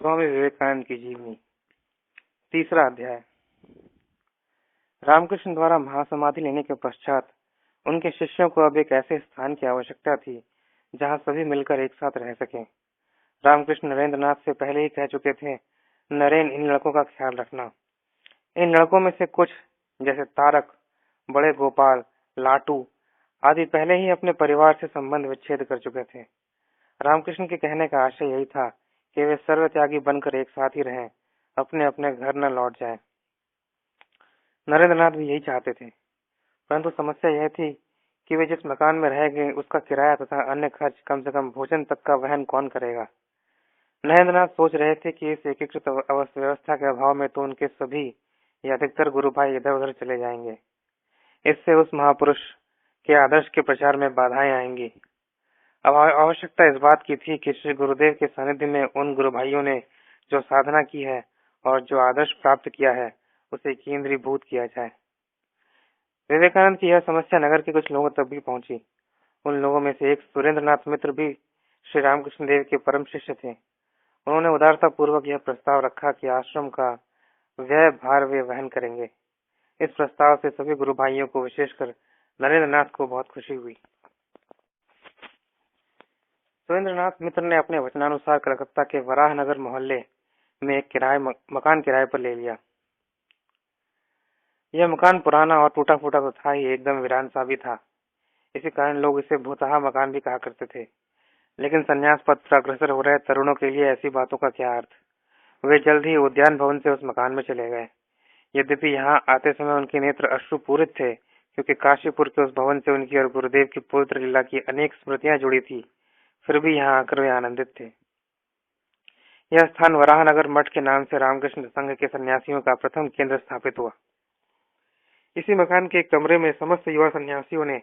स्वामी विवेकानंद की जीवनी। तीसरा अध्याय। रामकृष्ण द्वारा महासमाधि लेने के पश्चात उनके शिष्यों को अब एक ऐसे स्थान की आवश्यकता थी जहां सभी मिलकर एक साथ रह सकें। रामकृष्ण नरेंद्रनाथ से पहले ही कह चुके थे, नरेन, इन लड़कों का ख्याल रखना। इन लड़कों में से कुछ जैसे तारक, बड़े गोपाल, लाटू आदि पहले ही अपने परिवार से संबंध विच्छेद कर चुके थे। रामकृष्ण के कहने का आशय यही था कि वे सर्वत्यागी बनकर एक साथ ही रहें, अपने अपने घर न लौट जाएं। नरेंद्रनाथ भी यही चाहते थे, परंतु समस्या यह थी कि वे जिस मकान में रहेंगे उसका किराया तथा अन्य खर्च, कम से कम भोजन तक का वहन कौन करेगा। नरेंद्रनाथ सोच रहे थे कि इस एकीकृत व्यवस्था के अभाव में तो उनके सभी या अधिकतर गुरु भाई इधर उधर चले जाएंगे। इससे उस महापुरुष के आदर्श के प्रचार में बाधाएं आएंगी। अब आवश्यकता इस बात की थी कि श्री गुरुदेव के सानिध्य में उन गुरु भाइयों ने जो साधना की है और जो आदर्श प्राप्त किया है उसे केंद्रीभूत किया जाए। विवेकानंद की यह समस्या नगर के कुछ लोगों तक भी पहुंची। उन लोगों में से एक सुरेंद्रनाथ मित्र भी श्री रामकृष्ण देव के परम शिष्य थे। उन्होंने उदारता पूर्वक यह प्रस्ताव रखा कि आश्रम का व्यय भार वे वहन करेंगे। इस प्रस्ताव से सभी गुरु भाइयों को, विशेषकर नरेंद्रनाथ को बहुत खुशी हुई। सुरेंद्रनाथ मित्र ने अपने वचनानुसार कलकत्ता के वराहनगर मोहल्ले में एक मकान किराए पर ले लिया। यह मकान पुराना और टूटा फूटा तो था ही, एकदम वीरान सा भी था। इसी कारण लोग इसे भूतहा मकान भी कहा करते थे। लेकिन संन्यास पथ पर अग्रसर हो रहे तरुणों के लिए ऐसी बातों का क्या अर्थ। वे जल्द ही उद्यान भवन से उस मकान में चले गए। यद्यपि यहाँ आते समय उनके नेत्र अश्रुपूरित थे, क्योंकि काशीपुर के उस भवन से उनकी और गुरुदेव की पवित्र लीला की अनेक स्मृतियां जुड़ी थी, फिर भी यहाँ आकर वे आनंदित थे। यह स्थान वराहनगर मठ के नाम से रामकृष्ण संघ के सन्यासियों का प्रथम केंद्र स्थापित हुआ। इसी मकान के एक कमरे में समस्त युवा सन्यासियों ने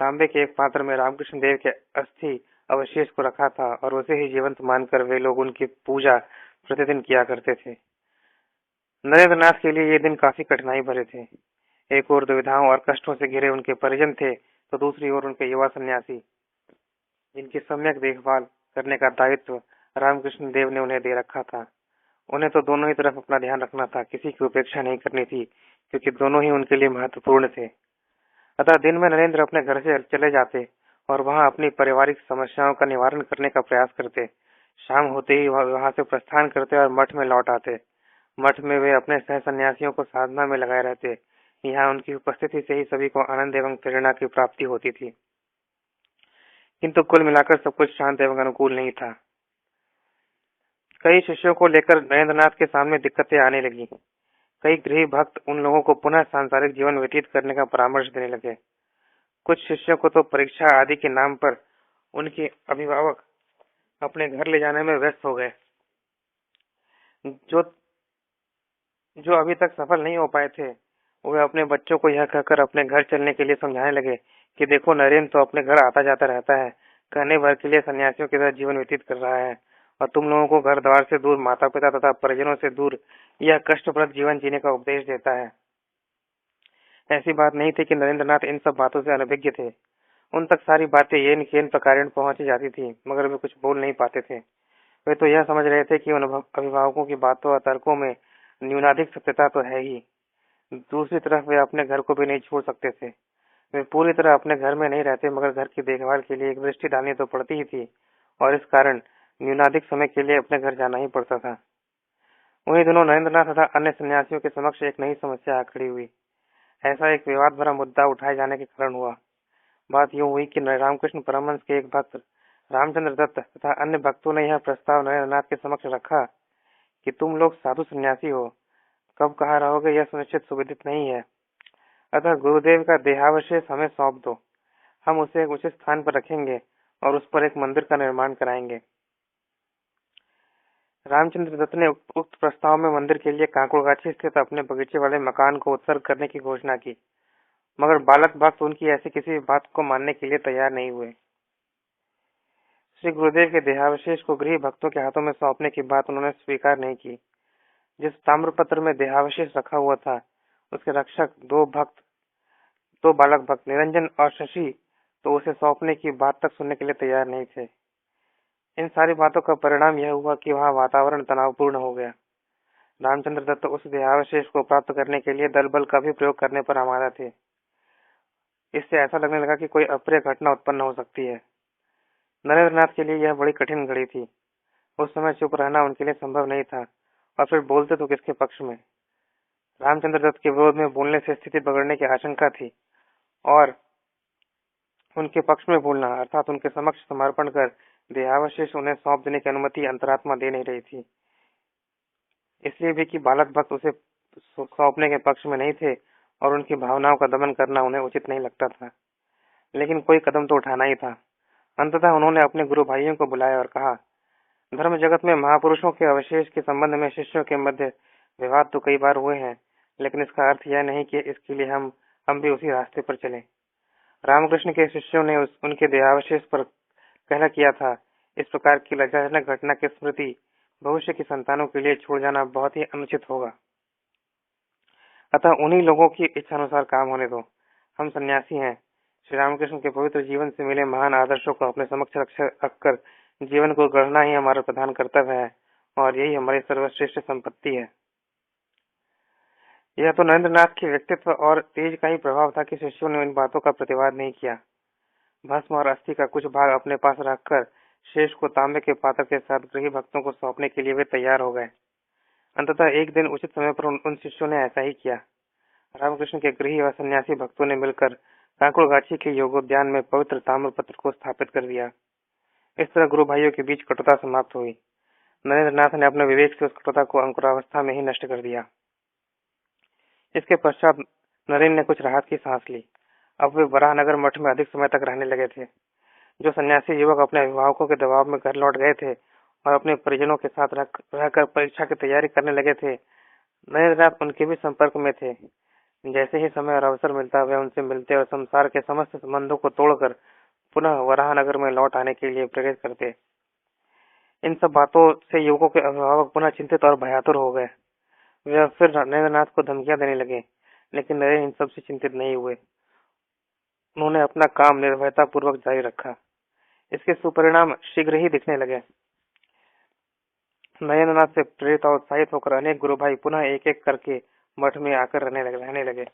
तांबे के एक पात्र में रामकृष्ण देव के अस्थि अवशेष को रखा था और उसे ही जीवंत मानकर वे लोग उनकी पूजा प्रतिदिन किया करते थे। नरेंद्रनाथ के लिए ये दिन काफी कठिनाई भरे थे। एक ओर दुविधाओं और कष्टों से घिरे उनके परिजन थे, तो दूसरी ओर उनके युवा सन्यासी, जिनकी सम्यक देखभाल करने का दायित्व रामकृष्ण देव ने उन्हें दे रखा था। उन्हें तो दोनों ही तरफ अपना ध्यान रखना था, किसी की उपेक्षा नहीं करनी थी, क्योंकि दोनों ही उनके लिए महत्वपूर्ण थे। अतः दिन में नरेंद्र अपने घर से चले जाते और वहां अपनी पारिवारिक समस्याओं का निवारण करने का प्रयास करते। शाम होते ही वहां से प्रस्थान करते और मठ में लौट आते। मठ में वे अपने सह सन्यासियों को साधना में लगाए रहते। यहाँ उनकी उपस्थिति से ही सभी को आनंद एवं प्रेरणा की प्राप्ति होती थी। किंतु कुल मिलाकर सब कुछ शांत एवं अनुकूल नहीं था। कई शिष्यों को लेकर नरेंद्रनाथ के सामने दिक्कतें आने लगी। कई गृही भक्त उन लोगों को पुनः सांसारिक जीवन व्यतीत करने का परामर्श देने लगे। कुछ शिष्यों को तो परीक्षा आदि के नाम पर उनके अभिभावक अपने घर ले जाने में व्यस्त हो गए। जो अभी तक सफल नहीं हो पाए थे, वे अपने बच्चों को यह कहकर अपने घर चलने के लिए समझाने लगे कि देखो, नरेन तो अपने घर आता जाता रहता है, कहने भर के लिए सन्यासियों के साथ जीवन व्यतीत कर रहा है, और तुम लोगों को घर द्वार से दूर, माता पिता तथा परिजनों से दूर यह कष्टप्रद जीवन जीने का उपदेश देता है। ऐसी बात नहीं थी कि नरेंद्रनाथ इन सब बातों से अनभिज्ञ थे। उन तक सारी बातें येन केन प्रकारेण पहुंची जाती थी, मगर वे कुछ बोल नहीं पाते थे। वे तो यह समझ रहे थे कि उन अभिभावकों की बातों और तर्कों में न्यूनाधिक सत्यता तो है ही। दूसरी तरफ वे अपने घर को भी नहीं छोड़ सकते थे। वे पूरी तरह अपने घर में नहीं रहते, मगर घर की देखभाल के लिए एक दृष्टि डालनी तो पड़ती ही थी, और इस कारण न्यूनाधिक समय के लिए अपने घर जाना ही पड़ता था। वही दिनों नरेंद्रनाथ तथा अन्य सन्यासियों के समक्ष एक नई समस्या आ खड़ी हुई। ऐसा एक विवाद भरा मुद्दा उठाए जाने के कारण हुआ। बात यूं हुई कि रामकृष्ण परमहंस के एक भक्त रामचंद्र दत्त तथा अन्य भक्तों ने यह प्रस्ताव नरेंद्रनाथ के समक्ष रखा कि तुम लोग साधु सन्यासी हो, कब कहाँ रहोगे यह सुनिश्चित सुविदित नहीं है। अतः गुरुदेव का देहावशेष हमें सौंप दो, हम उसे एक उचित स्थान पर रखेंगे और उस पर एक मंदिर का निर्माण कराएंगे। रामचंद्र दत्त ने उक्त प्रस्ताव में मंदिर के लिए कांकुड़गाछी स्थित अपने बगीचे वाले मकान को उत्सर्ग करने की घोषणा की, मगर बालक भक्त उनकी ऐसी किसी बात को मानने के लिए तैयार नहीं हुए। श्री गुरुदेव के देहावशेष को गृह भक्तों के हाथों में सौंपने की बात उन्होंने स्वीकार नहीं की। जिस ताम्रपत्र में देहावशेष रखा हुआ था, उसके रक्षक दो बालक भक्त निरंजन और शशि तो उसे सौंपने की बात तक सुनने के लिए तैयार नहीं थे। इन सारी बातों का परिणाम यह हुआ कि वहाँ वातावरण तनावपूर्ण हो गया। रामचंद्र दत्त उस देहावशेष को प्राप्त करने के लिए दल बल का भी प्रयोग करने पर आमादा थे। इससे ऐसा लगने लगा कि कोई अप्रिय घटना उत्पन्न हो सकती है। नरेंद्र नाथ के लिए यह बड़ी कठिन घड़ी थी। उस समय चुप रहना उनके लिए संभव नहीं था, और फिर बोलते तो किसके पक्ष में। रामचंद्र दत्त के विरोध में बोलने से स्थिति बिगड़ने की आशंका थी, और उनके पक्ष में बोलना अर्थात उनके समक्ष समर्पण कर देहावशेष उन्हें सौंप देने की अनुमति अंतरात्मा दे नहीं रही थी। इसलिए भी कि बालक भक्त उसे सौंपने के पक्ष में नहीं थे, और उनकी भावनाओं का दमन करना उन्हें उचित नहीं लगता था। लेकिन कोई कदम तो उठाना ही था। अंततः उन्होंने अपने गुरु भाइयों को बुलाया और कहा, धर्म जगत में महापुरुषों के अवशेष के संबंध में शिष्यों के मध्य विवाद तो कई बार हुए हैं, लेकिन इसका अर्थ यह नहीं कि इसके लिए हम भी उसी रास्ते पर चले। रामकृष्ण के शिष्यों ने उनके देहावशेष पर कहना किया था। इस प्रकार की लज्जाजनक घटना की स्मृति भविष्य की संतानों के लिए छोड़ जाना बहुत ही अनुचित होगा। अतः उन्हीं लोगों की इच्छानुसार काम होने दो। हम सन्यासी हैं। श्री रामकृष्ण के पवित्र जीवन से मिले महान आदर्शों को अपने समक्ष रखकर जीवन को गढ़ना ही हमारा प्रधान कर्तव्य है, और यही हमारी सर्वश्रेष्ठ संपत्ति है। यह तो नरेंद्र नाथ के व्यक्तित्व और तेज का ही प्रभाव था कि शिष्यों ने इन बातों का प्रतिवाद नहीं किया। भस्म और अस्थि का कुछ भाग अपने पास रखकर शेष को तांबे के पात्र के साथ गृही भक्तों को सौंपने के लिए वे तैयार हो गए। अंततः एक दिन उचित समय पर उन शिष्यों ने ऐसा ही किया। रामकृष्ण के गृही व सन्यासी भक्तों ने मिलकर काकुड़गाछी के योगोद्यान में पवित्र ताम्रपत्र को स्थापित कर दिया। इस तरह गुरु भाइयों के बीच कटुता समाप्त हुई। नरेंद्र नाथ ने अपने विवेक से उस कटुता को अंकुरावस्था में ही नष्ट कर दिया। इसके पश्चात नरेंद्र ने कुछ राहत की सांस ली। अब वे वराहनगर मठ में अधिक समय तक रहने लगे थे। जो सन्यासी युवक अपने अभिभावकों के दबाव में घर लौट गए थे और अपने परिजनों के साथ रहकर परीक्षा की तैयारी करने लगे थे, नरेंद्र नाथ उनके भी संपर्क में थे। जैसे ही समय और अवसर मिलता, वे उनसे मिलते और संसार के समस्त संबंधों को तोड़कर पुनः वराहनगर में लौट आने के लिए प्रेरित करते। इन सब बातों से युवकों के अभिभावक पुनः चिंतित और भयातुर हो गए। वे फिर नरेंद्र नाथ को धमकियां देने लगे, लेकिन नरेंद्र इन सब से चिंतित नहीं हुए। उन्होंने अपना काम निर्भयता पूर्वक जारी रखा। इसके सुपरिणाम शीघ्र ही दिखने लगे। नरेंद्र नाथ से प्रेरित और उत्साहित होकर अनेक गुरु भाई पुनः एक एक करके मठ में आकर रहने लगे।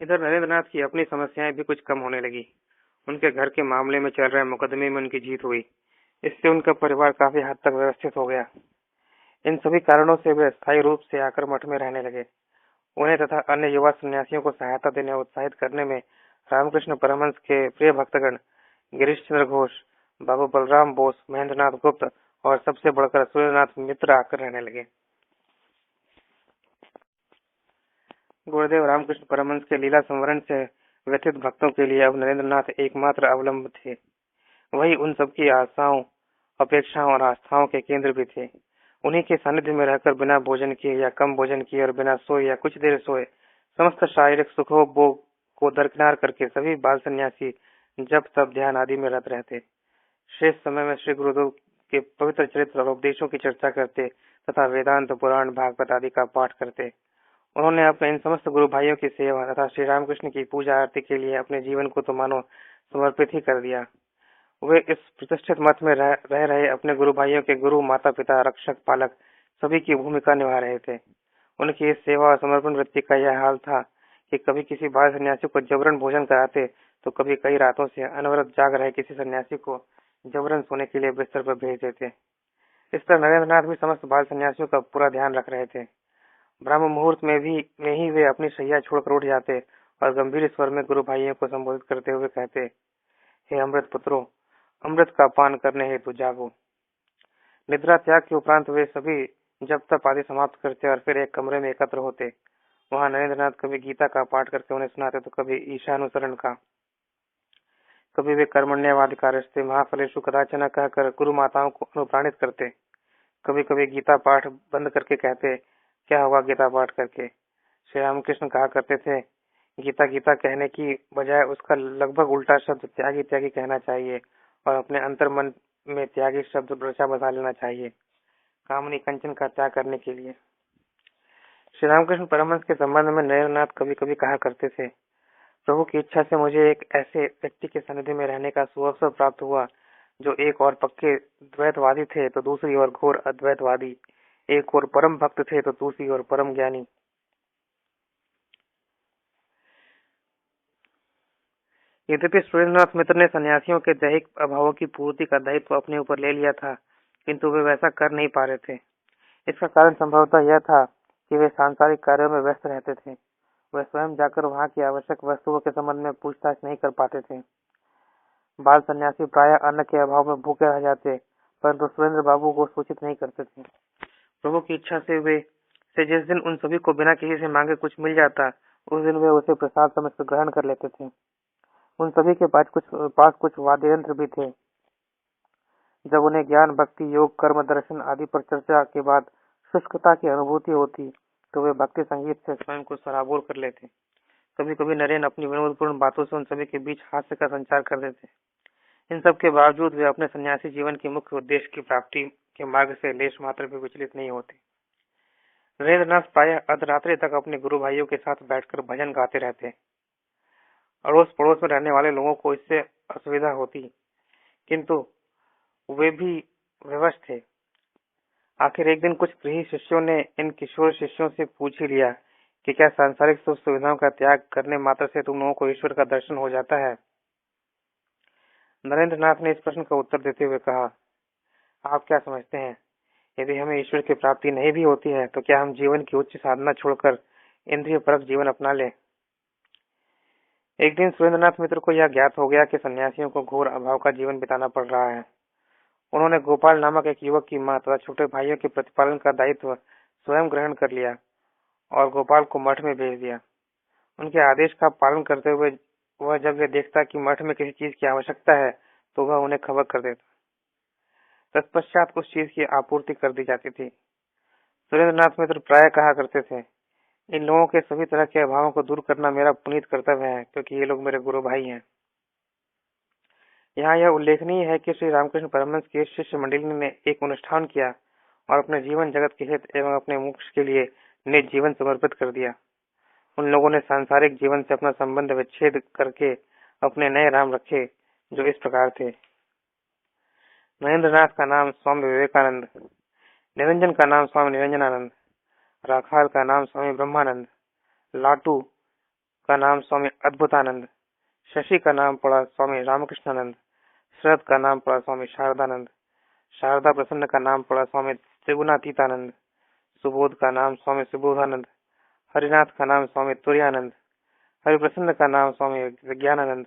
इधर नरेंद्र नाथ की अपनी समस्याएं भी कुछ कम होने लगी। उनके घर के मामले में चल रहे मुकदमे में उनकी जीत हुई। इससे उनका परिवार काफी हद तक व्यवस्थित हो गया। इन सभी कारणों से वे स्थायी रूप से आकर मठ में रहने लगे। उन्हें तथा अन्य युवा सन्यासियों को सहायता देने और उत्साहित करने में रामकृष्ण परमहंस के प्रिय भक्तगण गिरीश चंद्र घोष, बाबू बलराम बोस, महेंद्र नाथ गुप्त और सबसे बढ़कर सूर्यनाथ मित्र आकर रहने लगे। गुरुदेव रामकृष्ण परमहंस के लीला संवरण से व्यथित भक्तों के लिए अब नरेंद्र नाथ एकमात्र अवलंब थे। वही उन सबकी आशाओं, अपेक्षाओं और आस्थाओं के केंद्र भी थे। उन्हीं के सानिध्य में रहकर बिना भोजन किए या कम भोजन किए और बिना सोए या कुछ देर सोए समस्त शारीरिक सुखोपभोग को दरकिनार करके सभी बाल सन्यासी जब तब ध्यान आदि में रत रहते। शेष समय में श्री गुरुदेव के पवित्र चरित्र और उपदेशों की चर्चा करते तथा वेदांत, पुराण, भागवत आदि का पाठ करते। उन्होंने अपने इन समस्त गुरु भाइयों की सेवा तथा श्री रामकृष्ण की पूजा आरती के लिए अपने जीवन को तो मानो समर्पित ही कर दिया। वे इस प्रतिष्ठित मठ में रह रहे अपने गुरु भाइयों के गुरु, माता पिता, रक्षक, पालक सभी की भूमिका निभा रहे थे। उनकी इस सेवा और समर्पण वृत्ति का यह हाल था कि कभी किसी बाल सन्यासी को जबरन भोजन कराते, तो कभी कई रातों से अनवरत जाग रहे किसी सन्यासी को जबरन सोने के लिए बिस्तर पर भेज देते। इस तरह नरेंद्र नाथ भी समस्त बाल सन्यासियों का पूरा ध्यान रख रहे थे। ब्रह्म मुहूर्त में ही वे अपनी शैया छोड़कर उठ जाते और गंभीर स्वर में गुरु भाइयों को संबोधित करते हुए कहते, हे अमृत पुत्रों, अमृत का पान करने हेतु जागो। निद्रा त्याग के उपरांत वे सभी जब तप आदि समाप्त करते और फिर एक कमरे में एकत्र होते। वहां नरेंद्र नाथ कभी गीता का पाठ करके उन्हें सुनाते, तो कभी ईशानुसरण का, कभी वे कर्मण्यवाद कार्यस्ते महाफलेषु कदाचन कहकर गुरु माताओं को अनुप्राणित करते। कभी कभी गीता पाठ बंद करके कहते, क्या हुआ गीता पाठ करके। श्री रामकृष्ण कहा करते थे, गीता गीता कहने की बजाय उसका लगभग उल्टा शब्द त्यागी त्यागी कहना चाहिए और अपने अंतर मन में त्यागी शब्द रचा बसा लेना चाहिए, कामनी कंचन का त्याग करने के लिए। श्री रामकृष्ण परमहंस के संबंध में नरेंद्र नाथ कभी कभी कहा करते थे, प्रभु की इच्छा से मुझे एक ऐसे व्यक्ति के सानिध्य में रहने का सुअवसर प्राप्त हुआ जो एक और पक्के द्वैतवादी थे तो दूसरी ओर घोर अद्वैतवादी, एक और परम भक्त थे तो दूसरी ओर परम ज्ञानी। यद्यपि सुरेंद्रनाथ मित्र ने सन्यासियों के दैहिक अभावों की पूर्ति का दायित्व अपने ऊपर ले लिया था, किंतु वे वैसा कर नहीं पा रहे थे। इसका कारण संभवतः यह था कि वे सांसारिक कार्यों में व्यस्त रहते थे। वे स्वयं जाकर वहां की आवश्यक वस्तुओं के संबंध में पूछताछ नहीं कर पाते थे। बाल सन्यासी प्रायः अन्न के अभाव में भूखे रह जाते, परंतु सुरेंद्र बाबू को सूचित नहीं करते थे। प्रभु की इच्छा से जिस दिन उन सभी को बिना किसी से मांगे कुछ मिल जाता, उस दिन वे उसे प्रसाद समझकर ग्रहण कर लेते थे। उन सभी के पास कुछ वाद्य यंत्र भी थे। जब उन्हें ज्ञान, भक्ति, योग, कर्म, दर्शन आदि पर चर्चा के बाद शुष्कता की अनुभूति होती, तो वे भक्ति संगीत से स्वयं को सराबोर कर लेते। कभी कभी नरेन अपनी विनोदपूर्ण बातों से उन सभी के बीच हास्य का संचार कर देते। इन सब के बावजूद वे अपने सन्यासी जीवन के मुख्य उद्देश्य की प्राप्ति के मार्ग से लेश मात्र भी विचलित नहीं होते। नरेंद्रनाथ प्रायः अर्धरात्रि तक अपने गुरु भाइयों के साथ बैठकर भजन गाते रहते। अड़ोस पड़ोस में रहने वाले लोगों को इससे असुविधा होती, किंतु वे भी विवश थे। आखिर एक दिन कुछ गृही शिष्यों ने इन किशोर शिष्यों से पूछ ही लिया कि क्या सांसारिक सुख सुविधाओं का त्याग करने मात्र से तुम लोगों को ईश्वर का दर्शन हो जाता है? नरेंद्रनाथ ने इस प्रश्न का उत्तर देते हुए कहा, आप क्या समझते हैं, यदि हमें ईश्वर की प्राप्ति नहीं भी होती है तो क्या हम जीवन की उच्च साधना छोड़कर इंद्रिय परक जीवन अपना लें? एक दिन सुरेंद्रनाथ मित्र को यह ज्ञात हो गया कि सन्यासियों को घोर अभाव का जीवन बिताना पड़ रहा है। उन्होंने गोपाल नामक एक युवक की मां तथा छोटे भाइयों के प्रतिपालन का दायित्व स्वयं ग्रहण कर लिया और गोपाल को मठ में भेज दिया। उनके आदेश का पालन करते हुए वह जब वे देखता कि मठ में किसी चीज की आवश्यकता है तो वह उन्हें खबर कर देता। तत्पश्चात उस चीज की आपूर्ति कर दी जाती थी। सुरेंद्रनाथ मित्र प्राय कहा करते थे, इन लोगों के सभी तरह के अभावों को दूर करना मेरा पुनीत कर्तव्य है, क्योंकि ये लोग मेरे गुरु भाई हैं। यहाँ यह उल्लेखनीय है कि श्री रामकृष्ण परमहंस की शिष्य मंडली ने एक अनुष्ठान किया और अपने जीवन जगत के हित एवं अपने मोक्ष के लिए निज जीवन समर्पित कर दिया। उन लोगों ने सांसारिक जीवन से अपना संबंध विच्छेद करके अपने नए राम रखे, जो इस प्रकार थे। महेंद्रनाथ का नाम स्वामी विवेकानंद, निरंजन का नाम स्वामी निरंजनानंद, राखाल का नाम स्वामी ब्रह्मानंद, लाटू का नाम स्वामी अद्भुतानंद, शशि का नाम पड़ा स्वामी रामकृष्णानंद, शरद का नाम पड़ा स्वामी शारदानंद, शारदा प्रसन्न का नाम पड़ा स्वामी त्रिगुणातीतानंद, सुबोध का नाम स्वामी सुबोधानंद, हरिनाथ का नाम स्वामी तुरानंद, हरिप्रसन्न का नाम स्वामी विज्ञानानंद,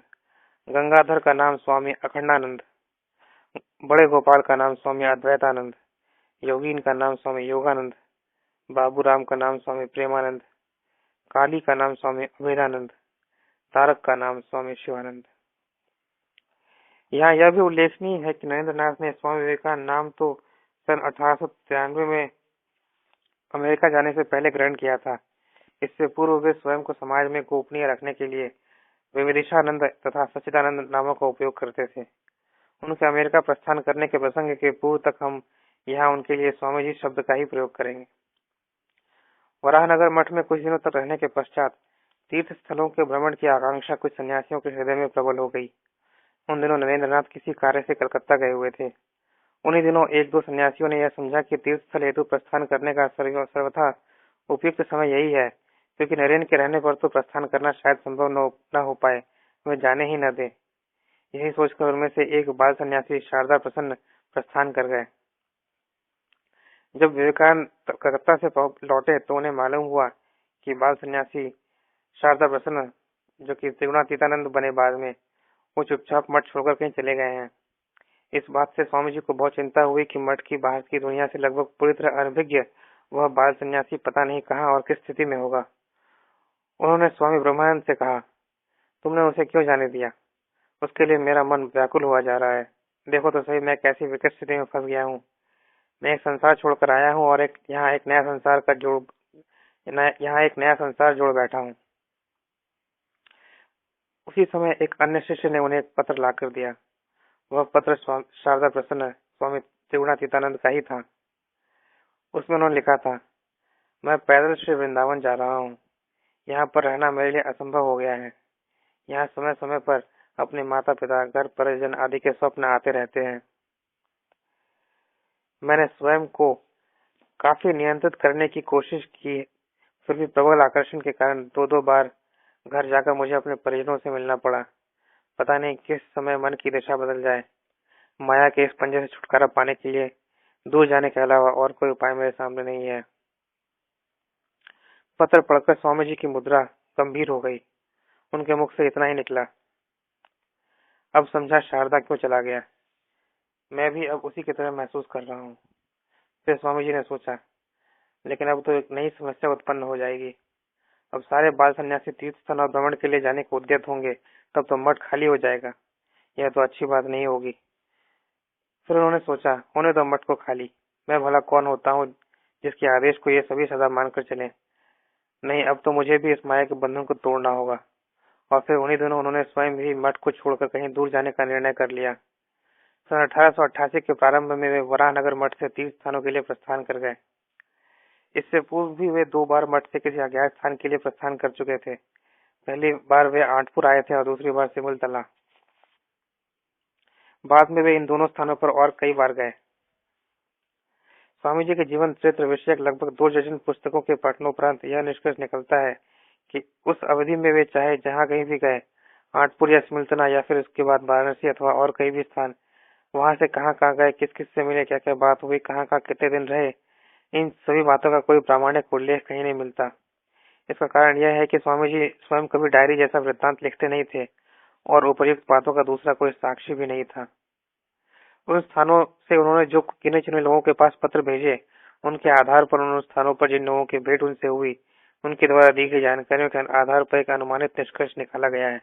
गंगाधर का नाम स्वामी अखंडानंद, बड़े गोपाल का नाम स्वामी अद्वैतानंद, योगीन का नाम स्वामी योगानंद, बाबूराम का नाम स्वामी प्रेमानंद, काली का नाम स्वामी अभेदानंद, तारक का नाम स्वामी शिवानंद। यहाँ यह भी उल्लेखनीय है कि नरेंद्रनाथ ने स्वामी विवेकानंद नाम तो सन 1893 में अमेरिका जाने से पहले ग्रहण किया था। इससे पूर्व वे स्वयं को समाज में गोपनीय रखने के लिए विविदिशानंद तथा सच्चिदानंद नामों का उपयोग करते थे। उनके अमेरिका प्रस्थान करने के प्रसंग के पूर्व तक हम यहाँ उनके लिए स्वामी जी शब्द का ही प्रयोग करेंगे। वराहनगर मठ में कुछ दिनों तक रहने के पश्चात तीर्थ स्थलों के भ्रमण की आकांक्षा कुछ सन्यासियों के हृदय में प्रबल हो गई। उन दिनों नरेंद्रनाथ किसी कार्य से कलकत्ता गए हुए थे। उन्हीं दिनों एक दो सन्यासियों ने यह समझा कि तीर्थ स्थल हेतु प्रस्थान करने का सर्वथा उपयुक्त समय यही है, क्योंकि नरेंद्र के रहने पर तो प्रस्थान करना शायद संभव न हो पाए, वे जाने ही न दे। यही सोचकर उनमें से एक बाल सन्यासी शारदा प्रसन्न प्रस्थान कर गए। जब विवेकानंद कलकत्ता से लौटे तो उन्हें मालूम हुआ कि बाल सन्यासी शारदा प्रसन्न, जो कि त्रिगुणातीतानंद बने बाद में, वो चुपचाप मठ छोड़कर कहीं चले गए हैं। इस बात से स्वामी जी को बहुत चिंता हुई कि मठ की बाहर की दुनिया से लगभग पूरी तरह अनभिज्ञ वह बाल सन्यासी पता नहीं कहाँ और किस स्थिति में होगा। उन्होंने स्वामी ब्रह्मानंद से कहा, तुमने उसे क्यों जाने दिया? उसके लिए मेरा मन व्याकुल हुआ जा रहा है। देखो तो सही, मैं कैसी विकट स्थिति में फंस गया हूँ। मैं एक संसार छोड़कर आया हूँ और यहाँ एक नया संसार जोड़ बैठा हूँ। उसी समय एक अन्य शिष्य ने उन्हें एक पत्र ला कर दिया। वह पत्र शारदा प्रसन्न स्वामी त्रिगुणातीतानंद का ही था। उसमें उन्होंने लिखा था, मैं पैदल श्री वृंदावन जा रहा हूँ। यहाँ पर रहना मेरे लिए असंभव हो गया है। यहाँ समय समय पर अपने माता पिता, घर परिजन आदि के स्वप्न आते रहते हैं। मैंने स्वयं को काफी नियंत्रित करने की कोशिश की, फिर भी प्रबल आकर्षण के कारण दो दो बार घर जाकर मुझे अपने परिजनों से मिलना पड़ा। पता नहीं किस समय मन की दिशा बदल जाए। माया के इस पंजे से छुटकारा पाने के लिए दूर जाने के अलावा और कोई उपाय मेरे सामने नहीं है। पत्र पढ़कर स्वामी जी की मुद्रा गंभीर हो गई। उनके मुख से इतना ही निकला, अब समझा शारदा क्यों चला गया। मैं भी अब उसी की तरह महसूस कर रहा हूँ। फिर स्वामी जी ने सोचा, लेकिन अब तो एक नई समस्या उत्पन्न हो जाएगी। अब सारे बाल सन्यासी तीर्थ स्थल और भ्रमण के लिए जाने को उद्यत होंगे, तब तो मठ खाली हो जाएगा। यह तो अच्छी बात नहीं होगी। फिर उन्होंने सोचा, होने दो मठ को खाली। मैं भला कौन होता हूँ जिसके आदेश को ये सभी सदा मानकर चले। नहीं, अब तो मुझे भी इस माया के बंधन को तोड़ना होगा। और फिर उन्हीं दिनों उन्होंने स्वयं भी मठ को छोड़कर कहीं दूर जाने का निर्णय कर लिया। सन 1888 के प्रारंभ में वे वराहनगर मठ से तीर्थ स्थानों के लिए प्रस्थान कर गए। इससे पूर्व भी वे 2 बार मठ से किसी अज्ञात स्थान के लिए प्रस्थान कर चुके थे। पहली बार वे आठपुर आए थे और दूसरी बार सिमुलतला। बाद में वे इन दोनों स्थानों पर और कई बार गए। स्वामी जी के जीवन चरित्र विषयक लगभग 2 दर्जन पुस्तकों के पठनोपरांत यह निष्कर्ष निकलता है कि उस अवधि में वे चाहे जहाँ कहीं भी गए, आठपुर या सिमुलतला या फिर उसके बाद वाराणसी अथवा और कई भी स्थान, वहां से कहाँ कहाँ गए, किस किस से मिले, क्या क्या बात हुई, कहाँ कहाँ कितने दिन रहे, इन सभी बातों का कोई प्रामाणिक उल्लेख कहीं नहीं मिलता। इसका कारण यह है कि स्वामी जी स्वयं कभी डायरी जैसा वृत्तांत लिखते नहीं थे और उपर्युक्त बातों का दूसरा कोई साक्षी भी नहीं था। उन स्थानों से उन्होंने जो गिने चुने लोगों के पास पत्र भेजे, उनके आधार पर उन स्थानों पर जिन लोगों की भेंट उनसे हुई, उनके द्वारा दी गई जानकारियों के आधार पर एक अनुमानित निष्कर्ष निकाला गया है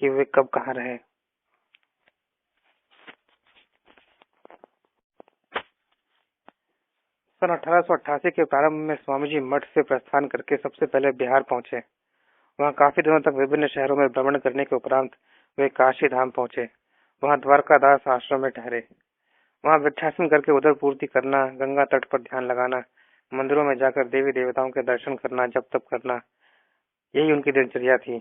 कि वे कब कहाँ रहे। सन 1888 के प्रारंभ में स्वामी जी मठ से प्रस्थान करके सबसे पहले बिहार पहुंचे। वहां काफी दिनों तक विभिन्न शहरों में भ्रमण करने के उपरांत वे काशी धाम पहुंचे। वहां द्वारकादास आश्रम में ठहरे। वहां वृक्षासन करके उधर पूर्ति करना, गंगा तट पर ध्यान लगाना, मंदिरों में जाकर देवी देवताओं के दर्शन करना, जप तप करना, यही उनकी दिनचर्या थी।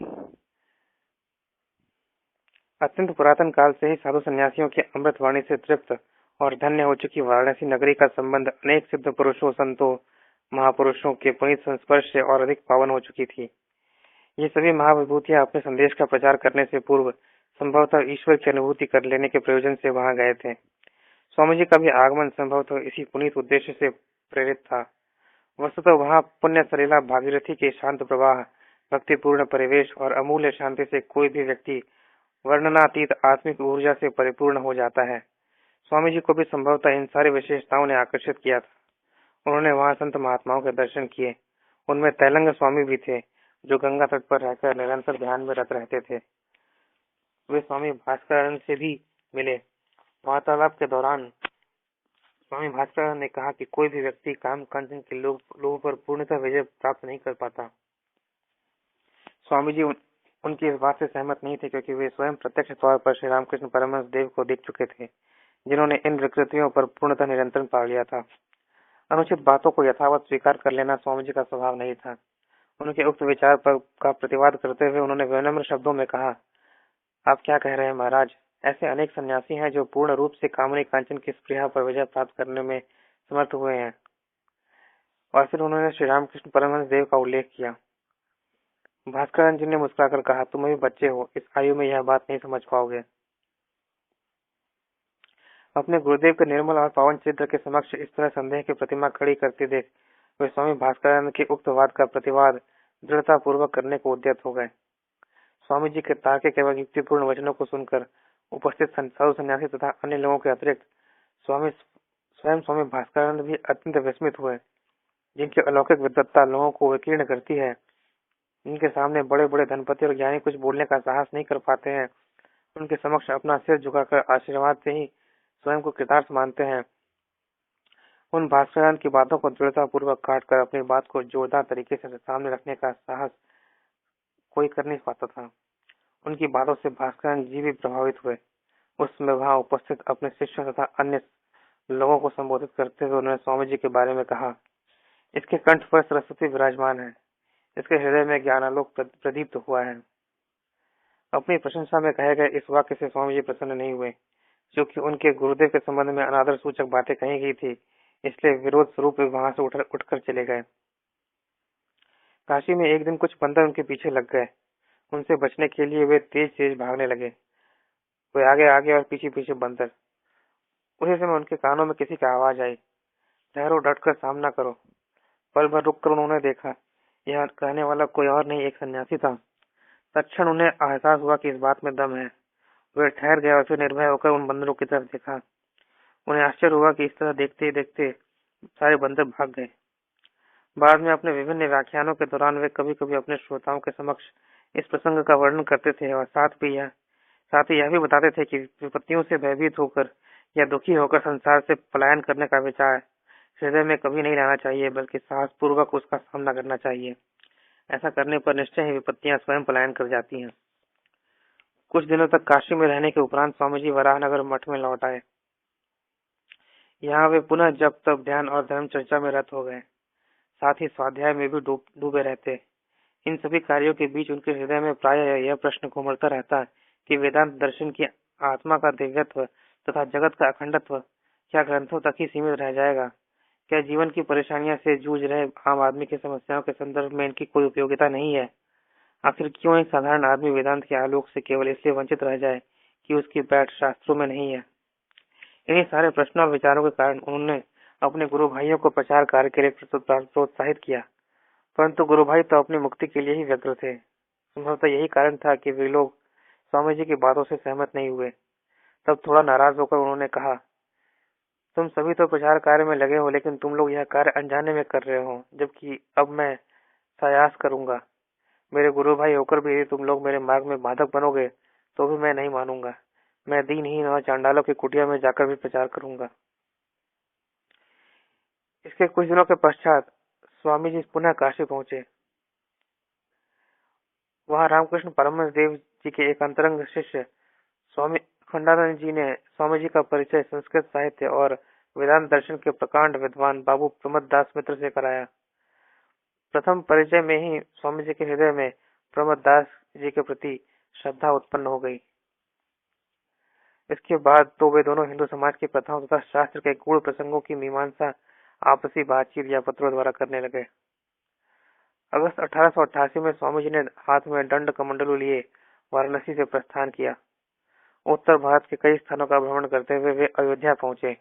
अत्यंत पुरातन काल से ही साधु सन्यासियों की अमृत वाणी से तृप्त और धन्य हो चुकी वाराणसी नगरी का संबंध अनेक सिद्ध पुरुषों, संतों, महापुरुषों के पुनीत संस्पर्श से और अधिक पावन हो चुकी थी। ये सभी महाविभूतियां अपने संदेश का प्रचार करने से पूर्व संभवतः ईश्वर की अनुभूति कर लेने के प्रयोजन से वहां गए थे। स्वामी जी का भी आगमन संभवतः इसी पुनीत उद्देश्य से प्रेरित था। वस्तुतः वहां पुण्य सलीला भागीरथी के शांत प्रवाह, भक्तिपूर्ण परिवेश और अमूल्य शांति से कोई भी व्यक्ति वर्णनातीत आत्मिक ऊर्जा से परिपूर्ण हो जाता है। स्वामी जी को भी संभवतः इन सारी विशेषताओं ने आकर्षित किया था। उन्होंने वहां संत महात्माओं के दर्शन किए। उनमें तैलंग स्वामी भी थे, जो गंगा तट पर रहकर निरंतर ध्यान में रत रहते थे। वे स्वामी भास्करानंद से भी मिले। वार्तालाप के दौरान स्वामी भास्करानंद ने कहा कि कोई भी व्यक्ति काम कांचन के लोगों पर पूर्णतः विजय प्राप्त नहीं कर पाता। स्वामी जी उनकी इस बात से सहमत नहीं थे, क्योंकि वे स्वयं प्रत्यक्ष तौर पर श्री रामकृष्ण परमहंस देव को देख चुके थे, जिन्होंने इन विकृतियों पर पूर्णतः नियंत्रण पा लिया था। अनुचित बातों को यथावत स्वीकार कर लेना स्वामी जी का स्वभाव नहीं था। उनके उक्त विचार पर का प्रतिवाद करते हुए उन्होंने विनम्र शब्दों में कहा, आप क्या कह रहे हैं महाराज? ऐसे अनेक सन्यासी हैं जो पूर्ण रूप से कामनी कांचन की स्पृहा पर विजय प्राप्त करने में समर्थ हुए हैं। और फिर उन्होंने श्री रामकृष्ण परमहंस देव का उल्लेख किया। भास्करानंद जी ने मुस्कुराकर कहा, तुम अभी बच्चे हो, इस आयु में यह बात नहीं समझ पाओगे। अपने गुरुदेव के निर्मल और पावन चित्र के समक्ष इस तरह संदेह की प्रतिमा खड़ी करते देख वे स्वामी भास्करानंद के उक्त वाद का प्रतिवाद दृढ़ता पूर्वक करने को उद्यत हो गए। स्वामी जी के तार्किक एवं युक्तिपूर्ण वचनों को सुनकर उपस्थित साधु सन्यासी तथा अन्य लोगों के अतिरिक्त स्वयं स्वामी भास्करानंद भी अत्यंत विस्मित हुए। जिनकी अलौकिक विद्वत्ता लोगों को विकीर्ण करती है, जिनके सामने बड़े बड़े धनपति और ज्ञानी कुछ बोलने का साहस नहीं कर पाते हैं, उनके समक्ष अपना सिर झुकाकर आशीर्वाद से ही स्वयं को कृतार्थ मानते हैं, उन भास्करानंद की बातों को दृढ़ता पूर्वक काट कर अपनी बात को जोरदार तरीके से सामने रखने का साहस कोई कर नहीं पाता था। उनकी बातों से भास्करानंद जी भी प्रभावित हुए। उस समय वहां उपस्थित अपने शिष्यों तथा अन्य लोगों को संबोधित करते हुए उन्होंने स्वामी जी के बारे में कहा, इसके कंठ पर सरस्वती विराजमान है, इसके हृदय में ज्ञानालोक प्रदीप्त हुआ है। अपनी प्रशंसा में कहे गए इस वाक्य से स्वामी जी प्रसन्न नहीं हुए, क्योंकि उनके गुरुदेव के संबंध में अनादर सूचक बातें कही गई थी, इसलिए विरोध स्वरूप वे वहां से उठकर चले गए। काशी में एक दिन कुछ बंदर उनके पीछे लग गए। उनसे बचने के लिए वे तेज तेज भागने लगे। वे आगे आगे और पीछे पीछे बंदर। उसी समय उनके कानों में किसी की आवाज आई, ठहरो, डटकर सामना करो। पल भर रुक कर उन्होंने देखा, यह कहने वाला कोई और नहीं, एक सन्यासी था। तत्क्षण उन्हें एहसास हुआ कि इस बात में दम है। वे ठहर गए और फिर निर्भय होकर उन बंदरों की तरफ देखा। उन्हें आश्चर्य हुआ कि इस तरह देखते ही देखते सारे बंदर भाग गए। बाद में अपने विभिन्न व्याख्यानों के दौरान वे कभी कभी अपने श्रोताओं के समक्ष इस प्रसंग का वर्णन करते थे और साथ ही यह भी बताते थे कि विपत्तियों से भयभीत होकर या दुखी होकर संसार से पलायन करने का विचार हृदय में कभी नहीं लाना चाहिए, बल्कि साहस पूर्वक उसका सामना करना चाहिए। ऐसा करने पर निश्चय ही विपत्तियां स्वयं पलायन कर जाती हैं। कुछ दिनों तक काशी में रहने के उपरांत स्वामी जी वराहनगर मठ में लौट आए। यहाँ वे पुनः जप तप ध्यान और धर्म चर्चा में रत हो गए। साथ ही स्वाध्याय में भी डूबे रहते। इन सभी कार्यों के बीच उनके हृदय में प्रायः यह प्रश्न घूमता रहता कि वेदांत दर्शन की आत्मा का दिव्यत्व तथा जगत का अखंडत्व क्या ग्रंथों तक ही सीमित रह जाएगा? क्या जीवन की परेशानियों से जूझ रहे आम आदमी की समस्याओं के संदर्भ में इनकी कोई उपयोगिता नहीं है? आखिर क्यों एक साधारण आदमी वेदांत के आलोक से केवल इसलिए वंचित रह जाए कि उसकी बैठ शास्त्रों में नहीं है? इन्हीं सारे प्रश्नों और विचारों के कारण उन्होंने अपने गुरु भाइयों को प्रचार कार्य के लिए प्रोत्साहित किया, परंतु गुरु भाई तो अपनी मुक्ति के लिए ही व्यग्र थे। संभवतः यही कारण था कि वे लोग स्वामी जी की बातों से सहमत नहीं हुए। तब थोड़ा नाराज होकर उन्होंने कहा, तुम सभी तो प्रचार कार्य में लगे हो, लेकिन तुम लोग यह कार्य अनजाने में कर रहे हो, जबकि अब मैं सायास करूंगा। मेरे गुरु भाई होकर भी यदि तुम लोग मेरे मार्ग में बाधक बनोगे तो भी मैं नहीं मानूंगा। मैं दीनहीन और चांडालों की कुटिया में जाकर भी प्रचार करूंगा। इसके कुछ दिनों के पश्चात स्वामी जी पुनः काशी पहुंचे। वहां रामकृष्ण परमहंस देव जी के एक अंतरंग शिष्य स्वामी अखंडानंद जी ने स्वामी जी का परिचय संस्कृत साहित्य और वेदांत दर्शन के प्रकांड विद्वान बाबू प्रमोद दास मित्र से कराया। प्रथम परिचय में ही स्वामी जी के हृदय में प्रमोद दास जी के प्रति श्रद्धा उत्पन्न हो गई। इसके बाद तो वे दोनों हिंदू समाज की प्रथाओं तथा शास्त्र के गूढ़ प्रसंगों की मीमांसा आपसी बातचीत या पत्रों द्वारा करने लगे। अगस्त 1888 में स्वामी जी ने हाथ में दंड कमंडलू लिए वाराणसी से प्रस्थान किया। उत्तर भारत के कई स्थानों का भ्रमण करते हुए वे अयोध्या पहुंचे।